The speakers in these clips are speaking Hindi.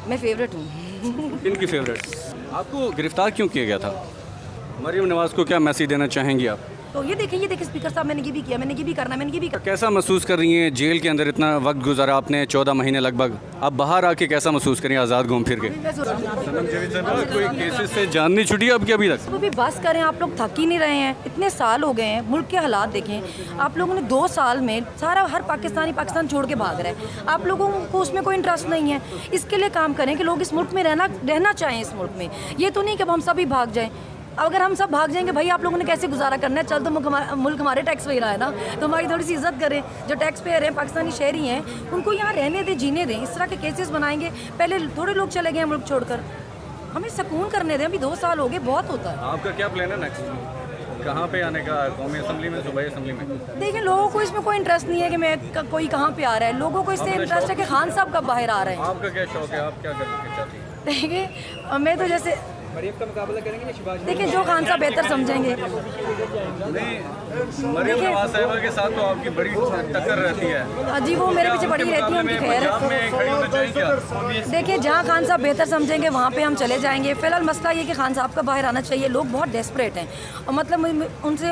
मैं फेवरेट हूँ। इनकी फेवरेट। आपको गिरफ्तार क्यों किया गया था? मरीम नवाज़ को क्या मैसेज देना चाहेंगी आप? तो ये देखिए स्पीकर साहब, मैंने ये भी किया, मैंने ये भी करना, मैंने ये भी करना। कैसा महसूस कर रही हैं? जेल के अंदर इतना वक्त गुजारा आपने, 14 महीने लगभग, अब बाहर आके कैसा महसूस करें आज़ाद घूम फिर के? कोई केसेस से जान नहीं छुटी अब क्या अभी तक? तो भी बस करें, आप लोग थक ही नहीं रहे हैं? इतने साल हो गए हैं, मुल्क के हालात देखें आप लोगों ने। 2 साल में सारा हर पाकिस्तानी पाकिस्तान छोड़ के भाग रहा है। आप लोगों को उसमें कोई इंटरेस्ट नहीं है। इसके लिए काम करें कि लोग इस मुल्क में रहना चाहें इस मुल्क में। ये तो नहीं कि अब हम सभी भाग जाएं। अगर हम सब भाग जाएंगे भाई, आप लोगों ने कैसे गुजारा करना है? चल तो मुल्क हमारे टैक्स पे रहा है ना, तो हमारी थोड़ी सी इज्जत करें। जो टैक्स पेयर हैं, पाकिस्तानी शहरी हैं, उनको यहाँ रहने दें, जीने दें। इस तरह के केसेस बनाएंगे। पहले थोड़े लोग चले गए हैं मुल्क छोड़कर, हमें सुकून करने दें। अभी 2 साल हो गए, बहुत होता है। आपका क्या प्लान है नेक्स्ट? कहाँ पे आने का? कौमी असम्बली में, सूबाई असम्बली में? देखिए, लोगों को इसमें कोई इंटरेस्ट नहीं है कि मैं कोई कहाँ पे आ रहा है। लोगों को इससे इंटरेस्ट है कि खान साहब कब बाहर आ रहे हैं। आपका क्या शौक है? आप क्या करना चाहती हैं? देखिए, मैं तो जैसे मरीम का मुकाबला करेंगे या शिबाज? देखिए, जो खान साहब बेहतर समझेंगे। नहीं, मरीम नवाज़ साहिबा के साथ तो आपकी बड़ी टक्कर रहती है। जी, वो मेरे पीछे पड़ी रहती है, उनकी खैर है। देखिए, जहाँ खान साहब बेहतर समझेंगे वहाँ पे हम चले जाएंगे। फिलहाल मसला ये कि खान साहब का बाहर आना चाहिए। लोग बहुत डेस्परेट हैं और मतलब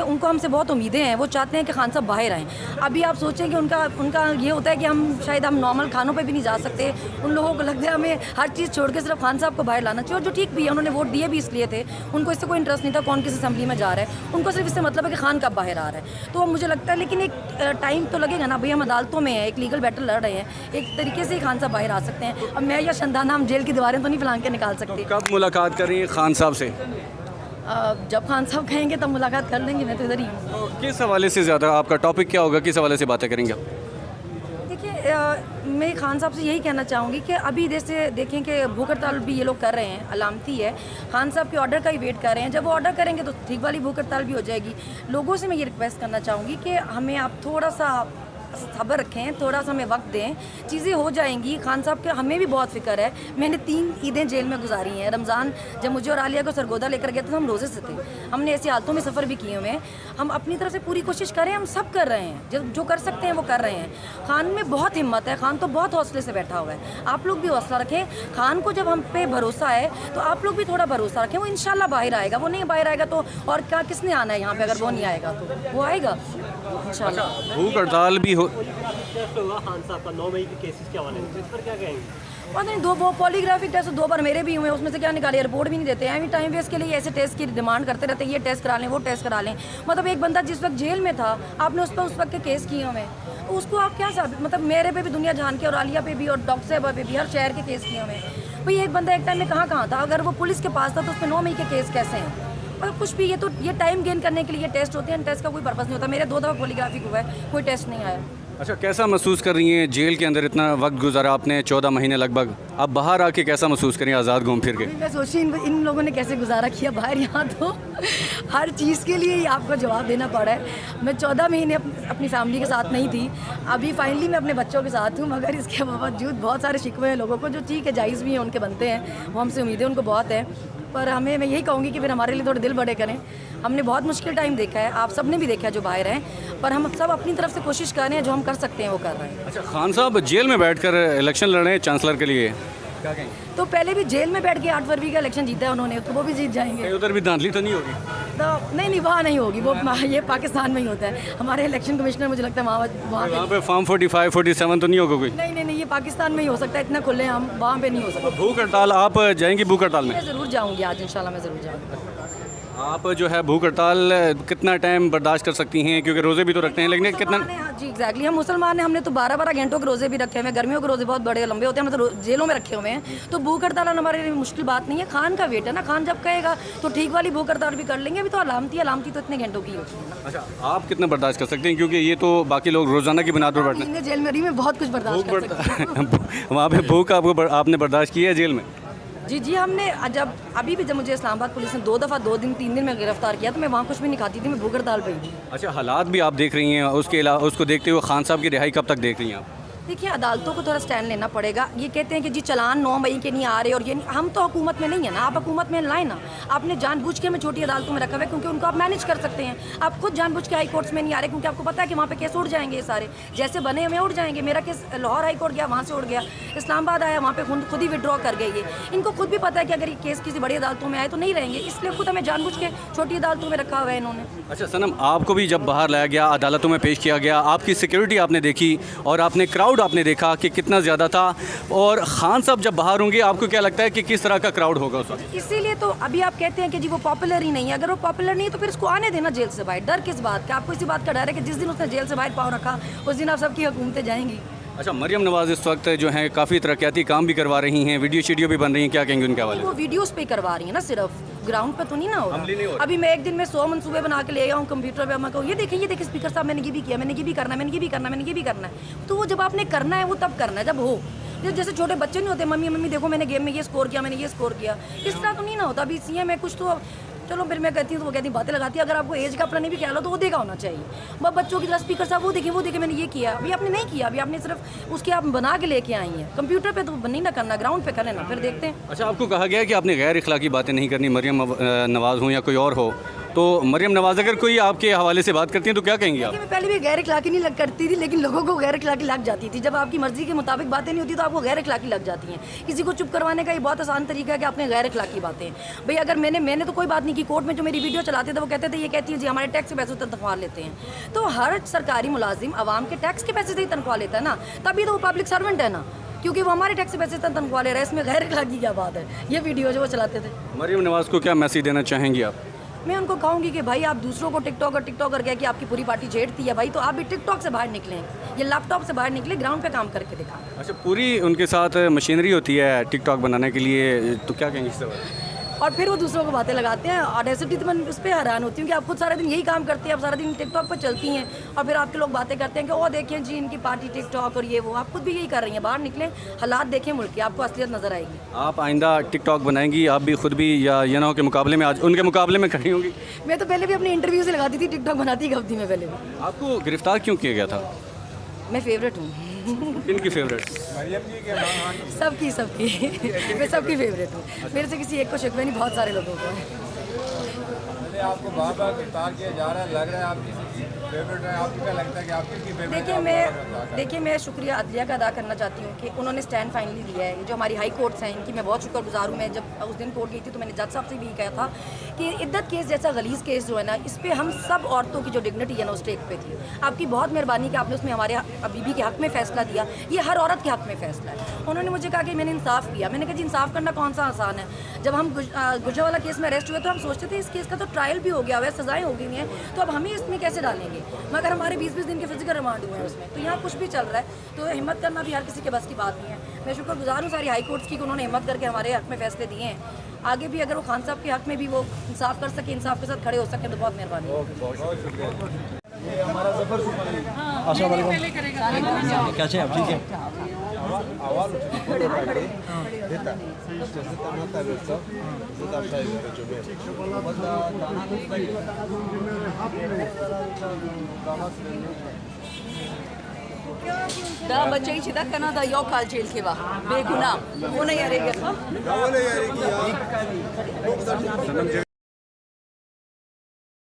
उनको हमसे बहुत उम्मीदें हैं। वो चाहते हैं कि खान साहब बाहर आएँ। अभी आप सोचें कि उनका ये होता है कि हम नॉर्मल खानों पर भी नहीं जा सकते। उन लोगों को लगता है हमें हर चीज़ छोड़ के सिर्फ खान साहब को बाहर लाना चाहिए। और जो ठीक भी है, उन्होंने वोट दिए भी इसलिए थे। उनको इससे कोई इंटरेस्ट नहीं था कौन किस असेंबली में जा रहा है। उनको सिर्फ इससे मतलब है कि खान कब बाहर आ रहा है। तो मुझे लगता है, लेकिन एक टाइम तो लगेगा ना भाई। हम अदालतों में हैं, एक लीगल बैटल लड़ रहे हैं। एक तरीके से ही खान साहब बाहर आ सकते हैं। अब मैं या शंदाना हम जेल की दीवारें तो नहीं फैला के निकाल सकते। कब मुलाकात कर रही हैं खान साहब से? जब खान साहब कहेंगे तब मुलाकात कर लेंगे। मैं तो इधर ही हूँ। किस हवाले से ज़्यादा आपका टॉपिक क्या होगा? किस हवाले से बातें करेंगे आप? देखिए, मैं खान साहब से यही कहना चाहूँगी कि अभी जैसे देखें कि भूख हड़ताल भी ये लोग कर रहे हैं, अलामती है। खान साहब के ऑर्डर का ही वेट कर रहे हैं। जब वो ऑर्डर करेंगे तो ठीक वाली भूख हड़ताल भी हो जाएगी। लोगों से मैं ये रिक्वेस्ट करना चाहूँगी कि हमें आप थोड़ा सा सब्र रखें, थोड़ा सा हमें वक्त दें, चीज़ें हो जाएंगी। खान साहब के हमें भी बहुत फिक्र है। मैंने 3 ईदें जेल में गुजारी हैं। रमज़ान जब मुझे और आलिया को सरगोदा लेकर गया तो हम रोज़े से थे। हमने ऐसी हालतों में सफ़र भी किए हुए हैं। हम अपनी तरफ से पूरी कोशिश करें, हम सब कर रहे हैं। जो कर सकते हैं वो कर रहे हैं। खान में बहुत हिम्मत है। खान तो बहुत हौसले से बैठा हुआ है। आप लोग भी हौसला रखें। खान को जब हम पे भरोसा है तो आप लोग भी थोड़ा भरोसा रखें। वो इंशाल्लाह बाहर आएगा। वो नहीं बाहर आएगा तो और क्या, किसने आना है यहाँ पे? अगर वो नहीं आएगा तो वो आएगा इंशाल्लाह। भूख हड़ताल भी हो टेस्ट होगा खान साहब का 9 मई के केसेस के हवाले से, इस पर क्या कहेंगे? पता नहीं, 2 पॉलीग्राफिक टेस्ट 2 बार मेरे भी हुए, उसमें से क्या निकाले? रिपोर्ट भी नहीं देते हैं। टाइम वेस्ट के लिए ऐसे टेस्ट की डिमांड करते रहते हैं, ये टेस्ट करा लें, वो टेस्ट करा लें। मतलब एक बंदा जिस वक्त जेल में था, आपने उस पर उस वक्त के केस किए हुए, तो उसको आप क्या मतलब मेरे पे भी दुनिया जान के, और आलिया पे भी, और डॉक्टर साहबा पे भी, हर शहर के केस किए हुए। भाई एक बंदा एक टाइम में कहाँ था? अगर वो पुलिस के पास था तो उस पर 9 मई के केस कैसे हैं? और कुछ भी, ये टाइम गेन करने के लिए टेस्ट होते हैं। टेस्ट का कोई पर्पज़ नहीं होता। मेरे 2 दफ़ा पॉलीग्राफिक हुआ है, कोई टेस्ट नहीं आया। अच्छा, कैसा महसूस कर रही हैं? जेल के अंदर इतना वक्त गुजारा आपने, 14 महीने लगभग, अब बाहर आके कैसा महसूस करें आज़ाद घूम फिर के? मैं सोची इन लोगों ने कैसे गुजारा किया बाहर। यहाँ तो हर चीज़ के लिए ही आपको जवाब देना पड़ा है। मैं 14 महीने अपनी फैमिली के साथ नहीं थी। अभी फाइनली मैं अपने बच्चों के साथ हूँ, मगर इसके बावजूद बहुत सारे शिकवे हैं लोगों को, जो ठीक है, जायज़ भी हैं, उनके बनते हैं। वो हमसे उम्मीदें उनको बहुत है। पर मैं यही कहूँगी कि फिर हमारे लिए थोड़े दिल बड़े करें। हमने बहुत मुश्किल टाइम देखा है, आप सब ने भी देखा है जो बाहर हैं, पर हम सब अपनी तरफ से कोशिश कर रहे हैं। जो हम कर सकते हैं वो कर रहे हैं। अच्छा, खान साहब जेल में बैठकर इलेक्शन लड़ रहे हैं चांसलर के लिए, क्या कहेंगे? तो पहले भी जेल में बैठ के 8 फरवरी का इलेक्शन जीता है उन्होंने, तो वो भी जीत जाएंगे। उधर भी धांधली तो नहीं होगी? तो नहीं, वहाँ नहीं होगी। वो ये पाकिस्तान में ही होता है। हमारे इलेक्शन कमिश्नर, मुझे लगता है वहाँ पे फॉर्म 45, 47 तो नहीं होगा कोई? नहीं, ये पाकिस्तान में ही हो सकता है। इतना खुले हम वहाँ पे नहीं हो सकता। भूख हड़ताल, आप जाएंगी भूख हड़ताल में? मैं ज़रूर जाऊँगी आज, इंशाल्लाह मैं ज़रूर जाऊँगी। आप जो है भूख हड़ताल कितना टाइम बर्दाश्त कर सकती हैं? क्योंकि रोज़े भी तो रखते हैं, लेकिन कितना? हाँ जी, एग्जैक्टली। हम मुसलमान हैं, हमने तो 12-12 घंटों के रोज़े भी रखे हुए हैं। गर्मियों के रोज़े बहुत बड़े लंबे होते हैं, हम तो जेलों में रखे हुए हैं। तो भूख हड़ताल हमारे लिए मुश्किल बात नहीं है। खान का वेट है ना, खान जब कहेगा तो ठीक वाली भूख हड़ताल भी कर लेंगे। अभी तो अलामती तो इतने घंटों की होती है। अच्छा, आप कितना बर्दाश्त कर सकते हैं? क्योंकि ये तो बाकी लोग रोज़ाना की बुनियाद पर बैठते हैं। जेल में बहुत कुछ बर्दाश्त कर सकते हैं। वहाँ पे भूख आपने बर्दाश्त की है जेल में? जी, हमने जब मुझे इस्लामाबाद पुलिस ने 2 दफ़ा 2 दिन 3 दिन में गिरफ्तार किया, तो मैं वहाँ कुछ भी नहीं खाती थी, मैं भूख हड़ताल पे ही थी। अच्छा, हालात भी आप देख रही हैं, उसके अलावा उसको देखते हुए खान साहब की रिहाई कब तक देख रही हैं आप? देखिए अदालतों को थोड़ा स्टैंड लेना पड़ेगा। ये कहते हैं कि जी चालान 9 मई के नहीं आ रहे और ये नहीं, हम तो हुकूमत में नहीं है ना, आप हुकूमत में लाए ना। आपने जानबूझ के हमें छोटी अदालतों में रखा हुआ है क्योंकि उनको आप मैनेज कर सकते हैं। आप खुद जानबूझ के हाई कोर्ट्स में नहीं आ रहे क्योंकि आपको पता है कि वहाँ पे केस उड़ जाएंगे, ये सारे जैसे बने हमें उड़ जाएंगे। मेरा केस लाहौर हाई कोर्ट गया, वहाँ से उड़ गया, इस्लामाबाद आया, वहाँ पे खुद ही विड्रॉ कर गए। ये इनको खुद भी पता है कि अगर ये केस किसी बड़ी अदालतों में आए तो नहीं रहेंगे, इसलिए खुद हमें जानबूझ के छोटी अदालतों में रखा हुआ है इन्होंने। अच्छा सनम, आपको भी जब बाहर लाया गया, अदालतों में पेश किया गया, आपकी सिक्योरिटी आपने देखी और आपने क्राउड आपने देखा कि कितना ज़्यादा था, और खान साहब जब बाहर होंगे आपको क्या लगता है कि किस तरह का क्राउड होगा उस वक्त? इसीलिए तो अभी आप कहते हैं कि जी वो पॉपुलर ही नहीं है। अगर वो पॉपुलर नहीं है तो फिर इसको आने देना जेल से बाहर। डर किस बात का? आपको इसी बात का डर है कि जिस दिन उसने जेल से बाहर पाँव रखा उस दिन आप सबकी हुकूमतें जाएंगी। अच्छा, मरियम नवाज़ इस वक्त जो हैं काफ़ी तरक्याती काम भी करवा रही हैं, वीडियो शीडियो भी बन रही हैं, क्या कहेंगे उनके हवाले? वो वीडियोस पे करवा रही है ना, सिर्फ ग्राउंड पे तो नहीं ना हो रहा। अभी मैं एक दिन में 100 मंसूबे बना के ले आया हूँ कंप्यूटर पे, मैं कहूँ ये देखिए स्पीकर साहब मैंने ये भी किया, मैंने ये भी करना है, मैंने ये भी करना है, मैंने ये भी करना है। तो वो जब आपने करना है वो तब करना है जब हो। जैसे छोटे बच्चे नहीं होते, मम्मी देखो मैंने गेम में ये स्कोर किया, मैंने ये स्कोर किया, इस तरह तो नहीं ना होता। अभी सीएम है कुछ तो चलो फिर मैं कहती हूँ तो वो कहती बातें लगाती है। अगर आपको एज का अपना नहीं भी ख्याल हो तो वो देखा होना चाहिए। वह बच्चों की तरह स्पीकर साहब वो देखे मैंने ये किया, अभी आपने नहीं किया, अभी आपने सिर्फ उसके आप बना के लेके आई हैं। कंप्यूटर पे तो नहीं ना करना, ग्राउंड पे कर लेना, फिर देखते हैं। अच्छा, आपको कहा गया है कि आपने गैर इखलाकी बातें नहीं करनी, मरियम नवाज़ हो या कोई और हो, तो मरियम नवाज़ अगर कोई आपके हवाले से बात करती हैं तो क्या कहेंगे आप? मैं पहले भी गैर इखलाकी नहीं करती थी, लेकिन लोगों को गैर इखलाकी लग जाती थी। जब आपकी मर्जी के मुताबिक बातें नहीं होती तो आपको गैर इखलाकी लग जाती हैं। किसी को चुप करवाने का ये बहुत आसान तरीका है कि आपने गैर इखलाकी बातें। भाई अगर मैंने तो कोई बात नहीं की, कोर्ट में जो मेरी वीडियो चलाते थे वो कहते थे ये कहती है जी हमारे टैक्स के पैसे से तनख्वाह लेते हैं। तो हर सरकारी मुलाजिम आवाम के टैक्स के पैसे से ही तनख्वाह लेता है ना, तभी तो वो पब्लिक सर्वेंट है ना, क्योंकि वो हमारे टैक्स के पैसे से तनख्वाह ले रहा है। इसमें गैर इखलाकी क्या बात है? ये वीडियो जो वो चलाते थे। मरियम नवाज़ को क्या मैसेज देना चाहेंगी आप? मैं उनको कहूँगी कि भाई आप दूसरों को टिकटॉक कह के आपकी पूरी पार्टी छेड़ती है भाई, तो आप भी टिकटॉक से बाहर निकलें, ये लैपटॉप से बाहर निकले, ग्राउंड पे काम करके दिखाएं। अच्छा, पूरी उनके साथ मशीनरी होती है टिकटॉक बनाने के लिए, तो क्या कहेंगे इस सवाल? और फिर वो दूसरों को बातें लगाते हैं। ऑडेसिटी तो मैं उस पर हैरान होती हूँ कि आप खुद सारा दिन यही काम करते हैं, आप सारा दिन टिकटॉक पर चलती हैं और फिर आपके लोग बातें करते हैं कि ओ देखें जी इनकी पार्टी टिकटॉक और ये वो। आप खुद भी यही कर रही हैं, बाहर निकलें, हालात देखें मुल्क की, आपको असलियत नजर आएगी। आप आइंदा टिकटॉक बनाएंगी आप भी खुद भी, या ये ना हो के मुकाबले में आज उनके मुकाबले में खड़ी होंगी? मैं तो पहले भी अपने इंटरव्यू से लगाती थी, टिकटॉक बनाती कब थी मैं पहले भी। आपको गिरफ्तार क्यों किया गया था? मैं फेवरेट हूँ। इनकी फेवरेट? सबकी मैं सबकी फेवरेट हूँ। मेरे से किसी एक को शिकवा नहीं, बहुत सारे लोगों को है। आपको बार बार गिरफ्तार किया जा रहा है, लग रहा है आप किसी की फेवरेट है, आपको क्या लगता है कि आप किसकी फेवरेट है? देखिए मैं शुक्रिया अदलिया का अदा करना चाहती हूँ कि उन्होंने स्टैंड फाइनली लिया है। जो हमारी हाई कोर्ट्स हैं इनकी मैं बहुत शुक्रगुजार हूँ। मैं जब उस दिन कोर्ट गई थी तो मैंने जज साहब से भी कहा था कि इद्दत केस जैसा गलीज़ केस जो है ना, इस पर हम सब औरतों की जो डिग्निटी है ना उस टेक पे थी। आपकी बहुत मेहरबानी कि आपने उसमें हमारे बीबी के हक़ में फ़ैसला दिया। ये हर औरत के हक़ में फ़ैसला है। उन्होंने मुझे कहा कि मैंने इंसाफ किया। मैंने कहा जी इंसाफ करना कौन सा आसान है? जब हम गुजरावाला केस में अरेस्ट हुए तो हम सोचते थे इस केस का तो ट्रायल भी हो गया हुआ है, सजाएं हो गई हैं, तो अब हमें इसमें कैसे डालेंगे? मगर हमारे 20-20 दिन के फिजिकल रिमांड हुए हैं उसमें, तो यहाँ कुछ भी चल रहा है। तो हिम्मत करना भी हर किसी के बस की बात नहीं है। मैं शुक्रगुजार हूँ सारी हाई कोर्ट्स की कि उन्होंने हिम्मत करके हमारे हक़ में फ़ैसले दिए हैं। आगे भी अगर वो खान साहब के हक़ में भी वो इंसाफ कर सके, इंसाफ के साथ खड़े हो सके तो बहुत मेहरबानी। क्या चाहिए आप? ठीक है। Da बच्चे चिदा करना दा यो काल जेल के बा बेगुनाह वो नहीं अरेगा।